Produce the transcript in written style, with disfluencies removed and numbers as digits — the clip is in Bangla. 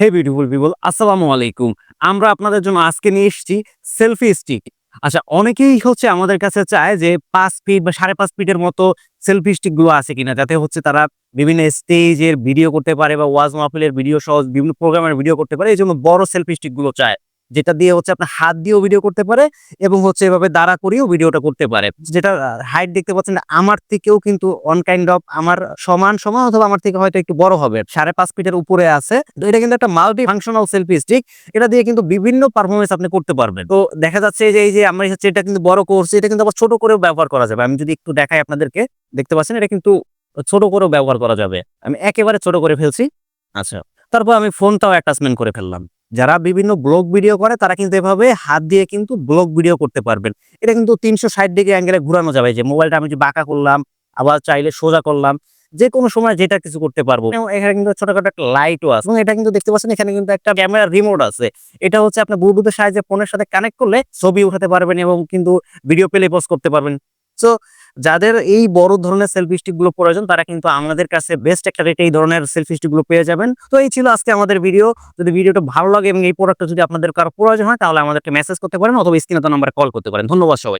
হে বিউটিফুল পিপল, আসসালামু আলাইকুম। আমরা আপনাদের জন্য আজকে নিয়ে এসেছি সেলফি স্টিক। আচ্ছা, অনেকেই আমাদের কাছে চায় যে ৫ ফিট বা ৫.৫ ফিটের মতো সেলফি স্টিক গুলো আছে কিনা, যাতে তারা বিভিন্ন স্টেজের ভিডিও করতে পারে বা ওয়াজ মাহফিলের ভিডিও সহ বিভিন্ন প্রোগ্রামের ভিডিও করতে পারে। এইজন্য বড় সেলফি স্টিক গুলো চায়। যেটা দিয়ে আপনার হাত দিয়েও ভিডিও করতে পারে এবং এভাবে দাঁড়া করিয়েও ভিডিওটা করতে পারে। যেটা হাইট দেখতে পাচ্ছেন আমার থেকেও কিন্তু অন কাইন্ড অফ আমার সমান অথবা আমার থেকে হয়তো একটু বড় হবে। ৫.৫ ফিটের উপরে আছে। তো এটা কিন্তু একটা মাল্টি ফাংশনাল সেলফি স্টিক। এটা দিয়ে কিন্তু বিভিন্ন পারফরম্যান্স আপনি করতে পারবেন। তো দেখা যাচ্ছে যে এই যে আমরা এটা কিন্তু বড় করছি, এটা কিন্তু আবার ছোট করেও ব্যবহার করা যাবে। আমি যদি একটু দেখাই আপনাদেরকে, দেখতে পাচ্ছেন এটা কিন্তু ছোট করেও ব্যবহার করা যাবে। আমি একেবারে ছোট করে ফেলছি। আচ্ছা। তারপর আমি ফোনটাও অ্যাটাচমেন্ট করে ফেললাম। যারা বিভিন্ন ব্লগ ভিডিও করে তারা কিন্তু এভাবে হাত দিয়ে কিন্তু ব্লগ ভিডিও করতে পারবেন। এটা কিন্তু ৩৬০ ডিগ্রি অ্যাঙ্গেলে ঘুরানো যাবে। যে মোবাইলটা আমি যে বাঁকা করলাম, আবার চাইলে সোজা করলাম। যেকোনো সময় যেটা কিছু করতে পারবো। এবং এখানে কিন্তু ছোটখাটো একটা লাইটও আছে এবং এটা কিন্তু দেখতে পাচ্ছেন এখানে কিন্তু একটা ক্যামেরা রিমোট আছে। এটা আপনার ব্লুটুথের সাহায্যে ফোনের সাথে কানেক্ট করলে ছবি উঠাতে পারবেন এবং কিন্তু ভিডিও প্লে পজ করতে পারবেন। সো যাদের এই বড় ধরনের সেলফি স্টিক গুলো প্রয়োজন তারা কিন্তু আমাদের কাছে বেস্ট একটা রেটে এই ধরনের সেলফি স্টিক গুলো পেয়ে যাবেন। তো এই ছিল আজকে আমাদের ভিডিও। যদি ভিডিওটা ভালো লাগে এবং এই প্রোডাক্টটা যদি আপনাদের কারো প্রয়োজন হয় তাহলে আমাদেরকে মেসেজ করতে পারেন অথবা স্ক্রিনে দেওয়া নম্বরে কল করতে পারেন। ধন্যবাদ সবাই।